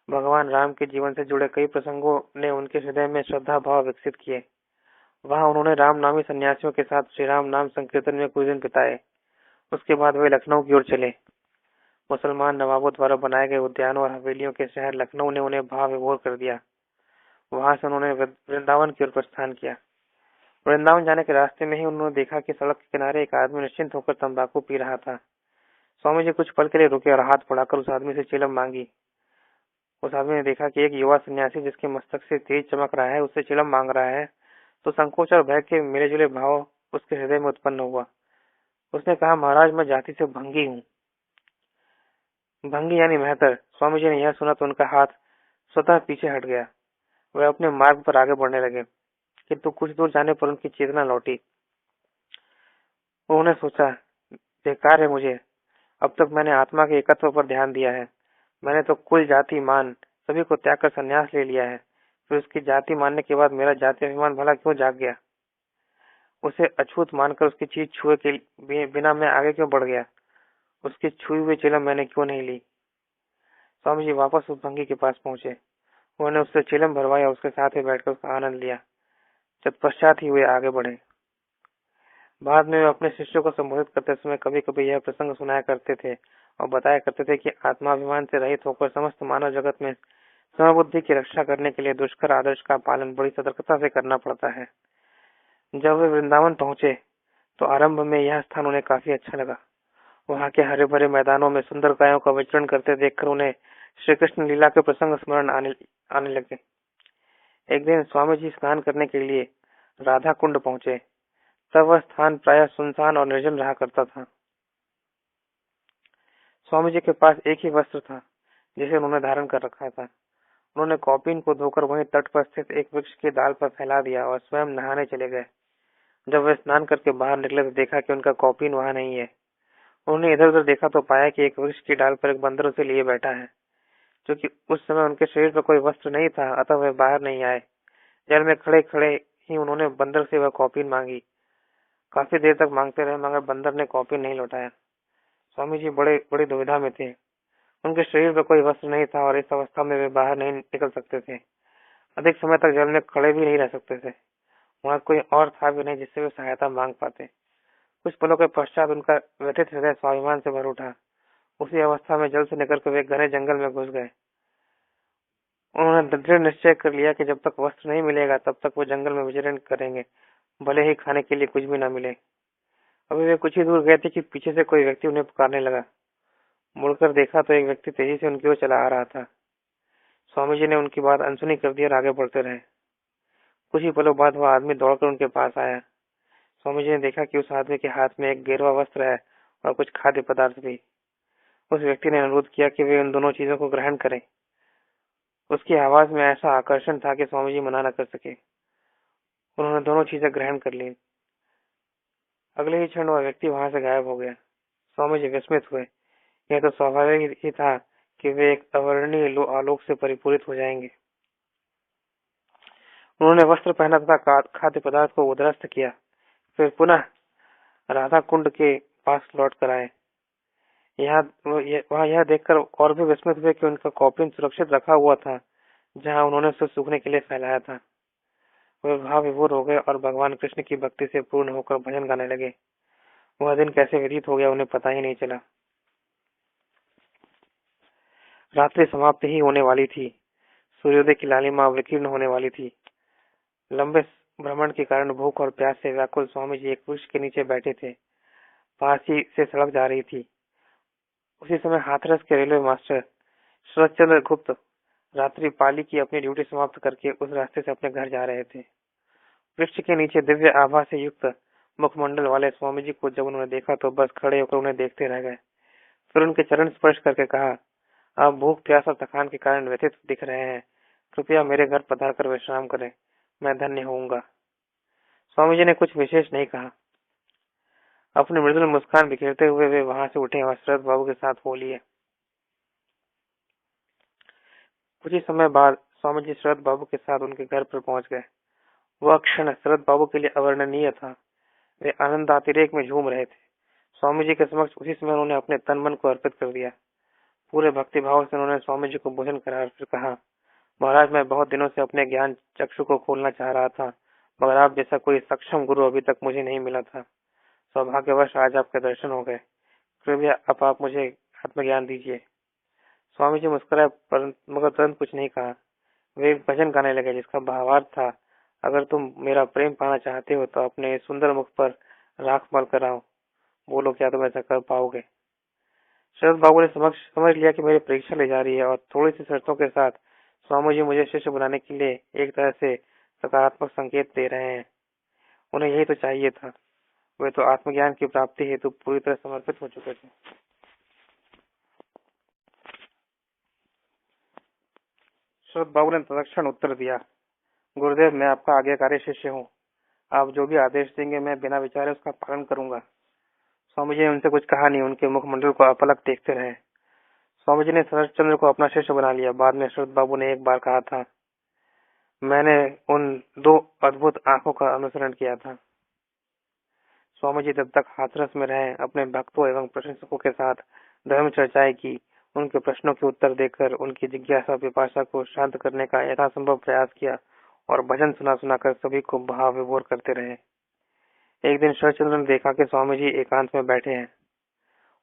भगवान राम के जीवन से जुड़े कई प्रसंगों ने उनके हृदय में श्रद्धा भाव विकसित किए। वहां उन्होंने रामनामी सन्यासियों के साथ श्री राम नाम संकीर्तन में कुछ दिन बिताए। उसके बाद वे लखनऊ की ओर चले। मुसलमान नवाबों द्वारा बनाए गए उद्यानों और हवेलियों के शहर लखनऊ ने उन्हें भाव विभोर कर दिया। वहां से उन्होंने वृंदावन की ओर प्रस्थान किया। वृंदावन जाने के रास्ते में ही उन्होंने देखा कि सड़क के किनारे एक आदमी निश्चिंत होकर तंबाकू पी रहा था। स्वामी जी कुछ पल के लिए रुके और हाथ बढ़ाकर उस आदमी से चिलम मांगी। उस आदमी ने देखा कि एक युवा सन्यासी जिसके मस्तक से तेज चमक रहा है उससे चिलम मांग रहा है, तो संकोच और भय के मिले जुले भाव उसके हृदय में उत्पन्न हुआ। उसने कहा, महाराज, मैं जाति से भंगी हूँ। भंगी यानी मेहतर। स्वामी जी ने यह सुना तो उनका हाथ स्वतः पीछे हट गया। वे अपने मार्ग पर आगे बढ़ने लगे, किंतु कुछ दूर जाने पर उनकी चेतना लौटी। उन्होंने सोचा, बेकार है मुझे, अब तक मैंने आत्मा के एकत्व पर ध्यान दिया है। मैंने तो कुल जाति मान सभी को त्याग कर संन्यास ले लिया है, फिर उसकी जाति मानने के बाद मेरा जाति अभिमान भला क्यों जाग गया? उसे अछूत मानकर उसकी चीज छुए के बिना मैं आगे क्यों बढ़ गया? उसकी छुई हुई चिलम मैंने क्यों नहीं ली? स्वामी जी वापस उस भंगी के पास पहुंचे। उन्होंने उससे चिलम भरवाया, उसके साथ ही बैठकर उसका आनंद लिया। तत्पश्चात ही वे आगे बढ़े। बाद में वे अपने शिष्यों को संबोधित करते समय कभी कभी यह प्रसंग सुनाया करते थे और बताया करते थे कि आत्माभिमान से रहित होकर समस्त मानव जगत में समबुद्धि की रक्षा करने के लिए दुष्कर आदर्श का पालन बड़ी सतर्कता से करना पड़ता है। जब वे वृंदावन पहुंचे तो आरंभ में यह स्थान उन्हें काफी अच्छा लगा। वहां के हरे भरे मैदानों में सुंदर गायों का विचरण करते देखकर उन्हें श्री कृष्ण लीला के प्रसंग स्मरण आने लगे। एक दिन स्वामी जी स्नान करने के लिए राधा कुंड पहुंचे। तब वह स्थान प्रायः सुनसान और निर्जन रहा करता था। स्वामी जी के पास एक ही वस्त्र था जिसे उन्होंने धारण कर रखा था। उन्होंने कौपीन को धोकर वहीं तट पर स्थित एक वृक्ष की डाल पर फैला दिया और स्वयं नहाने चले गए। जब वे स्नान करके बाहर निकले तो देखा कि उनका कॉपिन वहां नहीं है। उन्होंने इधर उधर देखा तो पाया कि एक वृक्ष की डाल पर एक बंदर उसे लिए बैठा है। क्योंकि उस समय उनके शरीर पर कोई वस्त्र नहीं था, अतः वे बाहर नहीं आए। जल में खड़े खड़े ही उन्होंने बंदर से वह कॉपिन मांगी। काफी देर तक मांगते रहे मगर बंदर ने कॉपिन नहीं लौटाया। स्वामी जी बड़े बड़ी दुविधा में थे। उनके शरीर पर कोई वस्त्र नहीं था और इस अवस्था में वे बाहर नहीं निकल सकते थे। अधिक समय तक जल में खड़े भी नहीं रह सकते थे। वहां कोई और था भी नहीं जिससे वे सहायता मांग पाते। कुछ पलों के पश्चात उनका व्यथित हृदय स्वाभिमान से भर उठा। उसी अवस्था में जल से निकलकर वे घने जंगल में घुस गए। उन्होंने दृढ़ निश्चय कर लिया कि जब तक वस्त्र नहीं मिलेगा तब तक वो जंगल में विचरण करेंगे, भले ही खाने के लिए कुछ भी न मिले। अभी वे कुछ ही दूर गए थे कि पीछे से कोई व्यक्ति उन्हें पुकारने लगा। मुड़कर देखा तो एक व्यक्ति तेजी से उनकी ओर चला आ रहा था। स्वामी जी ने उनकी बात अनसुनी कर दी और आगे बढ़ते रहे। कुछ ही पलों बाद वह आदमी दौड़कर उनके पास आया। स्वामी जी ने देखा कि उस आदमी के हाथ में एक गेरुआ वस्त्र है और कुछ खाद्य पदार्थ भी। उस व्यक्ति ने अनुरोध किया कि वे उन दोनों चीजों को ग्रहण करें। उसकी आवाज में ऐसा आकर्षण था कि स्वामी जी मना न कर सके। उन्होंने दोनों चीजें ग्रहण कर ली। अगले ही क्षण वह व्यक्ति वहां से गायब हो गया। स्वामी जी विस्मित हुए। यह तो स्वाभाविक ही था कि वे एक अवर्णनीय आलोक से परिपूरित हो जाएंगे। उन्होंने वस्त्र पहना तथा खाद्य पदार्थ को उदरस्थ किया। फिर पुनः राधा कुंड के पास लौट कर आए। वहां यह देखकर और भी विस्मित हुए कि उनका कॉपिन सुरक्षित रखा हुआ था जहां उन्होंने उसे सूखने के लिए फैलाया था। वे भाव विभोर हो गए और भगवान कृष्ण की भक्ति से पूर्ण होकर भजन गाने लगे। वह दिन कैसे व्यतीत हो गया उन्हें पता ही नहीं चला। रात्रि समाप्ति ही होने वाली थी। सूर्योदय की लालिमा विकीर्ण होने वाली थी। लंबे भ्रमण के कारण भूख और प्यास से व्याकुल स्वामी जी एक वृक्ष के नीचे बैठे थे। पास ही से सड़क जा रही थी। उसी समय हाथरस के रेलवे मास्टर शरद चंद्र गुप्त रात्रि पाली की अपनी ड्यूटी समाप्त करके उस रास्ते से अपने घर जा रहे थे। वृक्ष के नीचे दिव्य आभा से युक्त मुखमंडल वाले स्वामी जी को जब उन्होंने देखा तो बस खड़े होकर उन्हें देखते रह गए। फिर उनके चरण स्पर्श करके कहा, आप भूख प्यास और थकान के कारण व्यथित दिख रहे हैं। कृपया मेरे घर पधार कर विश्राम करें, मैं धन्य होऊंगा। स्वामी जी ने कुछ विशेष नहीं कहा। अपनी मृदुल मुस्कान बिखेरते हुए वे वहां से उठे और शरद बाबू के साथ हो लिए। कुछ ही समय बाद स्वामी जी शरद बाबू के साथ उनके घर पर पहुंच गए। वह क्षण शरद बाबू के लिए अवर्णनीय था। वे आनंदातिरेक में झूम रहे थे। स्वामी जी के समक्ष उसी समय उन्होंने अपने तन मन को अर्पित कर दिया। पूरे भक्ति भाव से उन्होंने स्वामी जी को भोजन करा और फिर कहा, महाराज, मैं बहुत दिनों से अपने ज्ञान चक्षु को खोलना चाह रहा था, मगर आप जैसा कोई सक्षम गुरु अभी तक मुझे नहीं मिला था। सौभाग्यवश आज आपके दर्शन हो गए। कृपया अब आप मुझे आत्मज्ञान दीजिए। स्वामी जी मुस्कुराए मगर तुरंत कुछ नहीं कहा। वे एक भजन गाने लगे जिसका भावार्थ था, अगर तुम मेरा प्रेम पाना चाहते हो तो अपने सुंदर मुख पर राख मल कर आओ। बोलो, क्या तुम ऐसा कर पाओगे? शरद बाबू ने समझ लिया कि मेरी परीक्षा ली जा रही है और थोड़ी सी शर्तों के साथ स्वामी जी मुझे शिष्य बनाने के लिए एक तरह से सकारात्मक संकेत दे रहे हैं। उन्हें यही तो चाहिए था। वे तो आत्मज्ञान की प्राप्ति हेतु पूरी तरह समर्पित हो चुके थे। शरद बाबू ने तत्क्षण उत्तर दिया, गुरुदेव, मैं आपका आज्ञाकारी शिष्य हूँ। आप जो भी आदेश देंगे मैं बिना विचारे उसका पालन करूंगा। स्वामी जी ने उनसे कुछ कहा नहीं, उनके मुखमंडल को अपलक देखते रहे। स्वामी जी ने शरद चंद्र को अपना शिष्य बना लिया। बाद में शरद बाबू ने एक बार कहा था, मैंने उन दो अद्भुत आंखों का अनुसरण किया था। स्वामी जी जब तक हाथरस में रहे अपने भक्तों एवं प्रशंसकों के साथ धर्म चर्चाएं की, उनके प्रश्नों के उत्तर देकर उनकी जिज्ञासा पिपासा को शांत करने का यथासंभव प्रयास किया और भजन सुना सुनाकर सभी को भाव विभोर करते रहे। एक दिन शरदचंद्र ने देखा कि स्वामी जी एकांत में बैठे हैं।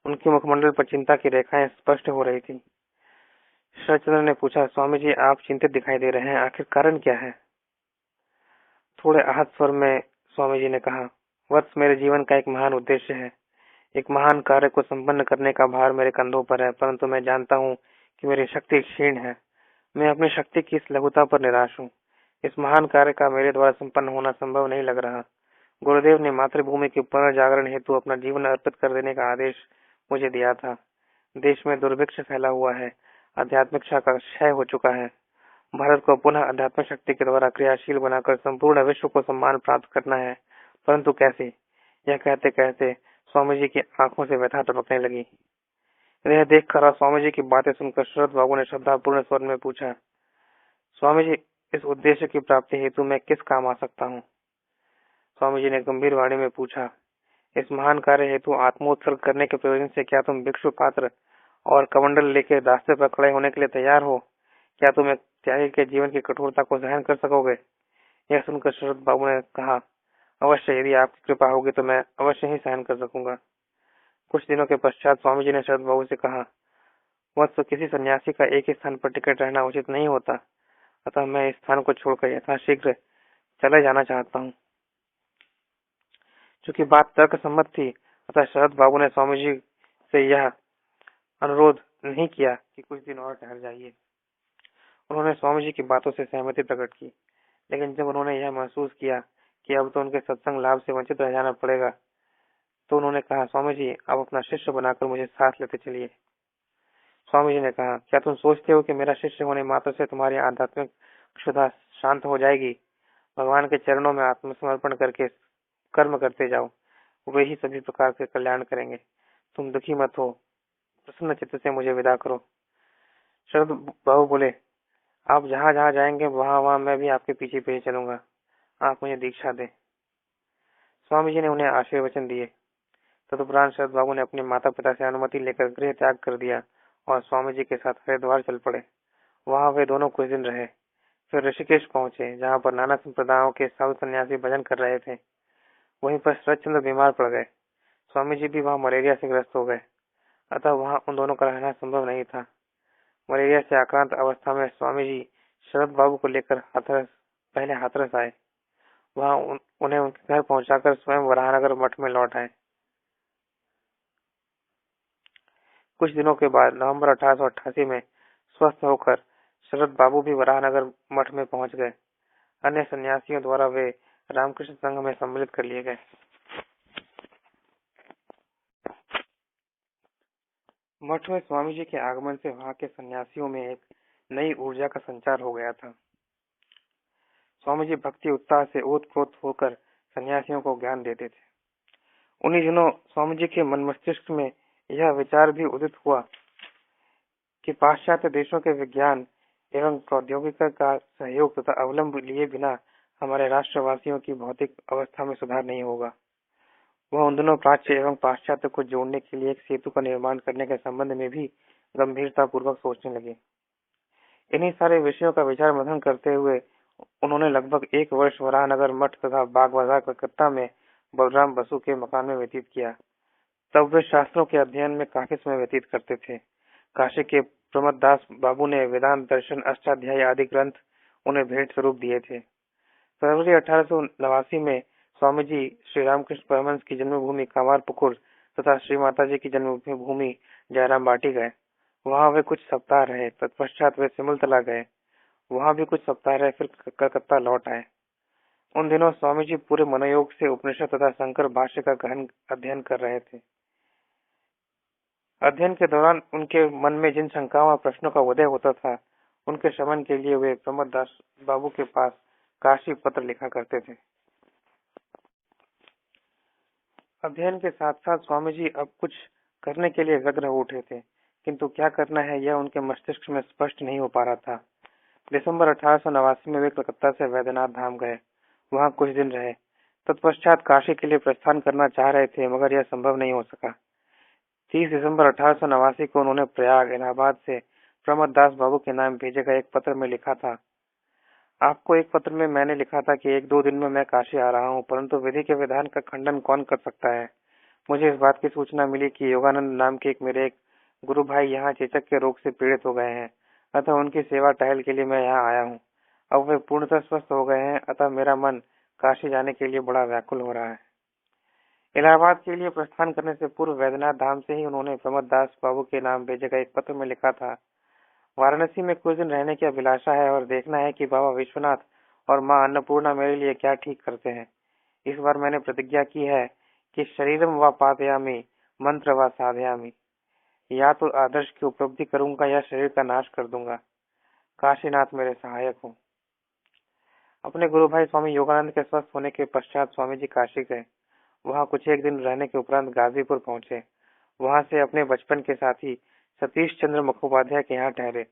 उनके मुखमंडल पर चिंता की रेखाएं स्पष्ट हो रही थी। शरदचंद्र ने पूछा, स्वामी जी आप चिंतित दिखाई दे रहे हैं, आखिर कारण क्या है? थोड़े आहत स्वर में स्वामी जी ने कहा, वत्स, मेरे जीवन का एक महान उद्देश्य है। एक महान कार्य को संपन्न करने का भार मेरे कंधों पर है, परंतु मैं जानता हूँ कि मेरी शक्ति क्षीण है। मैं अपनी शक्ति की इस लघुता पर निराश हूँ। इस महान कार्य का मेरे द्वारा संपन्न होना संभव नहीं लग रहा। गुरुदेव ने मातृभूमि के पुनर्जागरण हेतु अपना जीवन अर्पित कर देने का आदेश मुझे दिया था। देश में दुर्भिक्ष फैला हुआ है, आध्यात्मिकता का क्षय हो चुका है। भारत को पुनः आध्यात्मिक शक्ति के द्वारा क्रियाशील बनाकर संपूर्ण विश्व को सम्मान प्राप्त करना है। परंतु कैसे? यह कहते कहते स्वामी जी की आंखों से व्यथा टपकने लगी। यह देखकर और स्वामी जी की बातें सुनकर शरद बाबू ने श्रद्धापूर्ण स्वर में पूछा, स्वामी जी, इस उद्देश्य की प्राप्ति हेतु मैं किस काम आ सकता हूँ? स्वामी जी ने गंभीर वाणी में पूछा, इस महान कार्य हेतु आत्मोत्सर्ग करने के प्रयोजन से क्या तुम भिक्षु पात्र और कमंडल लेकर रास्ते पर खड़े होने के लिए तैयार हो? क्या तुम एक त्यागी के जीवन की कठोरता को सहन कर सकोगे? यह सुनकर शरद बाबू ने कहा, अवश्य, यदि आपकी कृपा होगी तो मैं अवश्य ही सहन कर सकूंगा। कुछ दिनों के पश्चात स्वामी जी ने शरद बाबू से कहा, वत्स, किसी सन्यासी का एक ही स्थान पर टिकट रहना उचित नहीं होता, अतः मैं इस स्थान को छोड़कर यथाशीघ्र चले जाना चाहता हूँ। चूंकि बात तर्क सम्मत थी, अतः शरद बाबू ने स्वामी जी से यह अनुरोध नहीं किया कि कुछ दिन और ठहर जाइए। उन्होंने स्वामी जी की बातों से सहमति प्रकट की, लेकिन जब उन्होंने यह महसूस किया कि अब तो उनके सत्संग लाभ से वंचित रह जाना पड़ेगा, तो उन्होंने कहा, स्वामी जी, आप अपना शिष्य बनाकर मुझे साथ लेते चलिए। स्वामी जी ने कहा, क्या तुम सोचते हो कि मेरा शिष्य होने मात्र से तुम्हारी आध्यात्मिक क्षुधा शांत हो जाएगी? भगवान के चरणों में आत्मसमर्पण करके कर्म करते जाओ, वे ही सभी प्रकार से कल्याण करेंगे। तुम दुखी मत हो, प्रसन्न चित्त से मुझे विदा करो। शरद बाबू बोले, आप जहाँ जहाँ जाएंगे वहाँ वहाँ मैं भी आपके पीछे पीछे चलूंगा। आप मुझे दीक्षा दें। स्वामी जी ने उन्हें आशीर्वचन दिए। तदुपरांत शरद बाबू ने अपने माता पिता से अनुमति लेकर गृह त्याग कर दिया और स्वामी जी के साथ हरिद्वार चल पड़े। वहाँ वे दोनों कुछ दिन रहे, फिर ऋषिकेश पहुंचे, जहाँ पर नाना संप्रदायों के साधु सन्यासी भजन कर रहे थे। वहीं पर शरदचंद्र बीमार पड़ गए। स्वामी जी भी वहाँ मलेरिया से ग्रस्त हो गए, अतः वहाँ उन दोनों का रहना संभव नहीं था। मलेरिया से आक्रांत अवस्था में स्वामी जी शरद बाबू को लेकर पहले हाथरस आए। वहाँ उन्हें उनके घर पहुंचाकर स्वयं वराहनगर मठ में लौट आए। कुछ दिनों के बाद नवंबर 1888 में स्वस्थ होकर शरद बाबू भी वराहनगर मठ में पहुंच गए। अन्य सन्यासियों द्वारा वे रामकृष्ण संघ में सम्मिलित कर लिए गए। मठ में स्वामी जी के आगमन से वहां के सन्यासियों में एक नई ऊर्जा का संचार हो गया था। स्वामी जी भक्ति उत्साह से ओतप्रोत होकर सन्यासियों को ज्ञान देते थे। उन्हीं दिनों स्वामी जी के मन मस्तिष्क में यह विचार भी उदित हुआ कि पाश्चात्य देशों के विज्ञान एवं प्रौद्योगिकी का सहयोग तथा अवलंब लिए बिना हमारे राष्ट्रवासियों की भौतिक अवस्था में सुधार नहीं होगा। वह उन दोनों प्राच्य एवं पाश्चात्य को जोड़ने के लिए एक सेतु का निर्माण करने के संबंध में भी गंभीरता पूर्वक सोचने लगे। इन्हीं सारे विषयों का विचार मंथन करते हुए उन्होंने लगभग 1 वर्ष वराहनगर मठ तथा बाग बाजार कलकत्ता में बलराम बसु के मकान में व्यतीत किया। तब वे शास्त्रों के अध्ययन में काफी समय व्यतीत करते थे। काशी के प्रमोद दास बाबू ने वेदांत दर्शन अष्टाध्यायी आदि ग्रंथ उन्हें भेंट स्वरूप दिए थे। फरवरी 1889 में स्वामी जी श्री रामकृष्ण परमहंस की जन्मभूमि कांवरपुकुर तथा श्री माता जी की जन्मभूमि जयराम बाटी गए। वहाँ वे कुछ सप्ताह रहे। तत्पश्चात वे सिमुलतला गए, वहाँ भी कुछ सप्ताह रहे, फिर कलकत्ता लौट आए। उन दिनों स्वामी जी पूरे मनोयोग से उपनिषद तथा शंकर भाष्य का गहन अध्ययन कर रहे थे। अध्ययन के दौरान उनके मन में जिन शंकाओं और प्रश्नों का उदय होता था, उनके शमन के लिए वे प्रमोद दास बाबू के पास काशी पत्र लिखा करते थे। अध्ययन के साथ साथ स्वामी जी अब कुछ करने के लिए व्यग्र हो उठे थे, किंतु क्या करना है यह उनके मस्तिष्क में स्पष्ट नहीं हो पा रहा था। दिसंबर 1889 में वे कलकत्ता से वैद्यनाथ धाम गए, वहां कुछ दिन रहे। तत्पश्चात काशी के लिए प्रस्थान करना चाह रहे थे, मगर यह संभव नहीं हो सका। 30 दिसंबर 1889 को उन्होंने प्रयाग इलाहाबाद से प्रमोद दास बाबू के नाम भेजे गए एक पत्र में लिखा था, आपको एक पत्र में मैंने लिखा था कि 1-2 दिन में मैं काशी आ रहा हूँ, परंतु विधि के विधान का खंडन कौन कर सकता है। मुझे इस बात की सूचना मिली कि योगानंद नाम के मेरे एक गुरु भाई यहाँ चेचक के रोग से पीड़ित हो गए हैं, अतः उनकी सेवा टहल के लिए मैं यहाँ आया हूँ। अब वे पूर्णतः स्वस्थ हो गए हैं, अतः मेरा मन काशी जाने के लिए बड़ा व्याकुल हो रहा है। इलाहाबाद के लिए प्रस्थान करने से पूर्व वैद्यनाथ धाम से ही उन्होंने प्रमोद दास बाबू के नाम भेजे गए एक पत्र में लिखा था, वाराणसी में कुछ दिन रहने की अभिलाषा है और देखना है कि बाबा विश्वनाथ और माँ अन्नपूर्णा मेरे लिए क्या ठीक करते हैं। इस बार मैंने प्रतिज्ञा की है कि शरीरम व पापयामी मंत्र व साधयामी, या तो आदर्श की उपलब्धि करूंगा या शरीर का नाश कर दूंगा। काशीनाथ मेरे सहायक हो। अपने गुरु भाई स्वामी योगानंद के स्वस्थ होने के पश्चात स्वामी जी काशी गए। वहां कुछ एक दिन रहने के उपरांत गाजीपुर पहुंचे। वहां से अपने बचपन के साथी सतीश चंद्र मुखोपाध्याय के यहाँ ठहरे।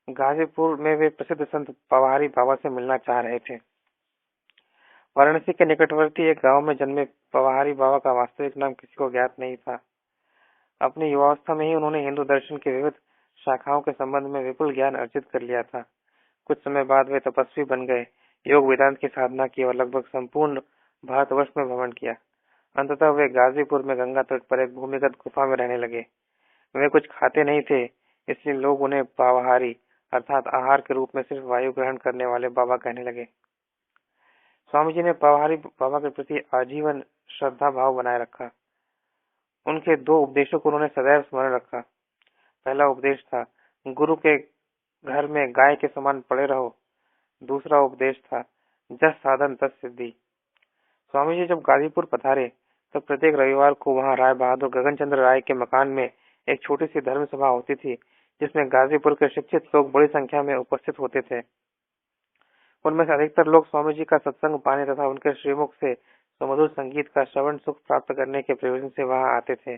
गाजीपुर में वे प्रसिद्ध संत पवारी बाबा से मिलना चाह रहे थे। वाराणसी के निकटवर्ती एक गांव में जन्मे पवारी बाबा का वास्तविक नाम किसी को ज्ञात नहीं था। अपनी युवावस्था में ही उन्होंने हिंदू दर्शन की विविध शाखाओं के संबंध में विपुल ज्ञान अर्जित कर लिया था। कुछ समय बाद वे तपस्वी बन गए, योग वेदांत की साधना की और लगभग संपूर्ण भारतवर्ष में भ्रमण किया। अंततः वे गाजीपुर में गंगा तट पर एक भूमिगत गुफा में रहने लगे। वे कुछ खाते नहीं थे, इसलिए लोग उन्हें पावहारी अर्थात आहार के रूप में सिर्फ वायु ग्रहण करने वाले बाबा कहने लगे। स्वामी जी ने पावहारी बाबा के प्रति आजीवन श्रद्धा भाव बनाए रखा। उनके दो उपदेशों को उन्होंने सदैव स्मरण रखा। पहला उपदेश था, गुरु के घर में गाय के समान पड़े रहो। दूसरा उपदेश था, जस साधन तस सिद्धि। स्वामी जी जब गाजीपुर पधारे तो प्रत्येक रविवार को वहां राय बहादुर गगनचंद्र राय के मकान में एक छोटी सी धर्म सभा होती थी, जिसमें गाजीपुर के शिक्षित लोग बड़ी संख्या में उपस्थित होते थे। उनमें से अधिकतर लोग स्वामी जी का सत्संग पाने तथा उनके श्रीमुख से सुमधुर संगीत का श्रवण सुख प्राप्त करने के प्रयोजन से वहां आते थे।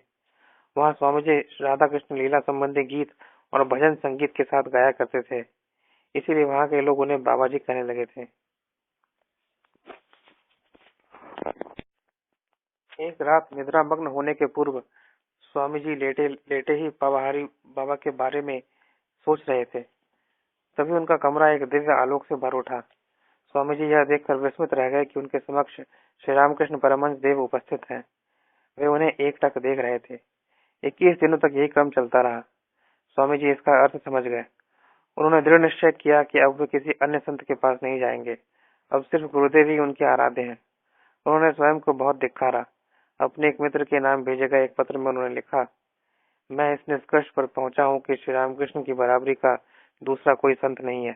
वहां स्वामी जी राधा कृष्ण लीला संबंधी गीत और भजन संगीत के साथ गाया करते थे, इसीलिए वहां के लोग उन्हें बाबा जी कहने लगे थे। एक रात निद्रामग्न होने के पूर्व स्वामी जी लेटे लेटे ही पवारी बाबा के बारे में सोच रहे थे। तभी उनका कमरा एक दिव्य आलोक से भर उठा। स्वामी जी यह देखकर विस्मित रह गए कि उनके समक्ष श्री रामकृष्ण परमहंस देव उपस्थित हैं। वे उन्हें एकटक देख रहे थे। 21 दिनों तक यही क्रम चलता रहा। स्वामी जी इसका अर्थ समझ गए। उन्होंने दृढ़ निश्चय किया कि अब वे किसी अन्य संत के पास नहीं जाएंगे। अब सिर्फ गुरुदेव ही उनके आराध्य हैं। उन्होंने स्वयं को बहुत धिक्कारा। अपने एक मित्र के नाम भेजे गए एक पत्र में उन्होंने लिखा, मैं इस निष्कर्ष पर पहुंचा हूं कि श्री रामकृष्ण की बराबरी का दूसरा कोई संत नहीं है।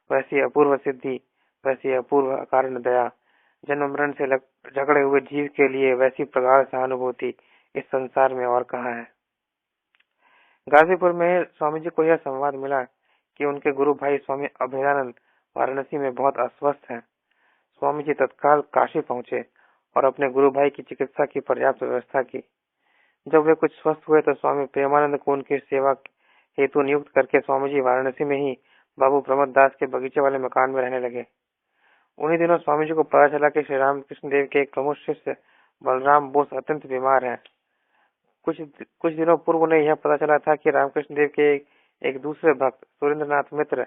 वैसी अपूर्व सिद्धि, वैसी अपूर्व अकारण दया, जन्म मरण से झगड़े हुए जीव के लिए वैसी प्रगाढ़ सहानुभूति इस संसार में और कहाँ है। गाजीपुर में स्वामी जी को यह संवाद मिला कि उनके गुरु भाई स्वामी अभेदानंद वाराणसी में बहुत अस्वस्थ हैं। स्वामी जी तत्काल काशी पहुंचे और अपने गुरु भाई की चिकित्सा की पर्याप्त व्यवस्था की। जब वे कुछ स्वस्थ हुए तो स्वामी प्रेमानंद को उनकी सेवा हेतु नियुक्त करके स्वामी जी वाराणसी में ही बाबू प्रमोद दास के बगीचे वाले मकान में रहने लगे। उन्हीं दिनों स्वामी जी को पता चला कि श्री रामकृष्ण देव के एक प्रमुख शिष्य बलराम बोस अत्यंत बीमार हैं। कुछ दिनों पूर्व उन्हें यह पता चला था कि रामकृष्ण देव के एक दूसरे भक्त सुरेंद्रनाथ मित्र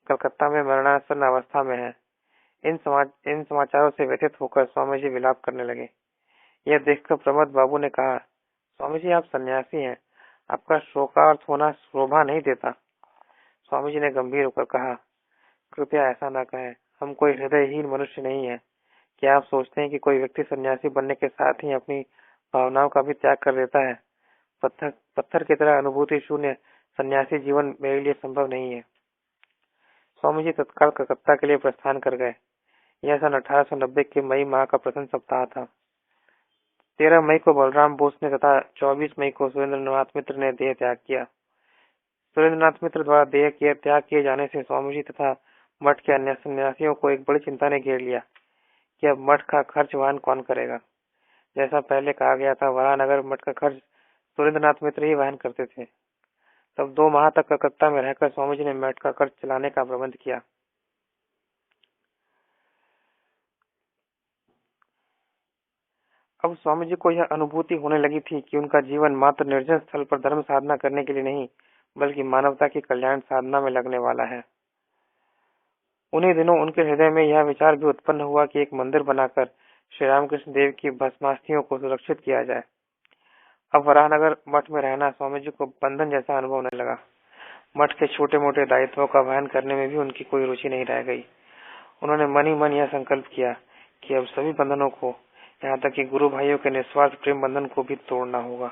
कलकत्ता में मरणासन अवस्था में है। इन समाचारों से व्यथित होकर स्वामी जी विलाप करने लगे। यह देखकर प्रमोद बाबू ने कहा, स्वामी जी आप सन्यासी हैं, आपका शोकार्त होना शोभा नहीं देता। स्वामी जी ने गंभीर होकर कहा, कृपया ऐसा न कहें, हम कोई हृदयहीन मनुष्य नहीं है। क्या आप सोचते हैं कि कोई व्यक्ति सन्यासी बनने के साथ ही अपनी भावनाओं का भी त्याग कर देता है? पत्थर की तरह अनुभूति शून्य सन्यासी जीवन मेरे लिए संभव नहीं है। स्वामी जी तत्काल कलकत्ता के लिए प्रस्थान कर गए। यह सन 1890 के मई माह का प्रथम सप्ताह था। 13 मई को बलराम बोस ने तथा 24 मई को सुरेंद्रनाथ मित्र ने देह त्याग किया। सुरेंद्रनाथ मित्र द्वारा देह त्याग किए जाने से स्वामी जी तथा मठ के अन्य सन्यासियों को एक बड़ी चिंता ने घेर लिया कि अब मठ का खर्च वहन कौन करेगा। जैसा पहले कहा गया था, वरानगर मठ का खर्च सुरेंद्रनाथ मित्र ही वहन करते थे। तब 2 माह तक कलकत्ता में रहकर स्वामी जी ने मठ का खर्च चलाने का प्रबंध किया। अब स्वामी जी को यह अनुभूति होने लगी थी कि उनका जीवन मात्र निर्जन स्थल पर धर्म साधना करने के लिए नहीं, बल्कि मानवता की कल्याण साधना में लगने वाला है। उन्हीं दिनों उनके हृदय में यह विचार भी उत्पन्न हुआ कि एक मंदिर बनाकर श्री रामकृष्ण देव की भस्मास्थियों को सुरक्षित किया जाए। अब वरानगर मठ में रहना स्वामी जी को बंधन जैसा अनुभव होने लगा। मठ के छोटे मोटे दायित्वों का वहन करने में भी उनकी कोई रुचि नहीं रह गई। उन्होंने मन ही मन यह संकल्प किया कि अब सभी बंधनों को, यहाँ तक कि गुरु भाइयों के निस्वार्थ प्रेम बंधन को भी तोड़ना होगा।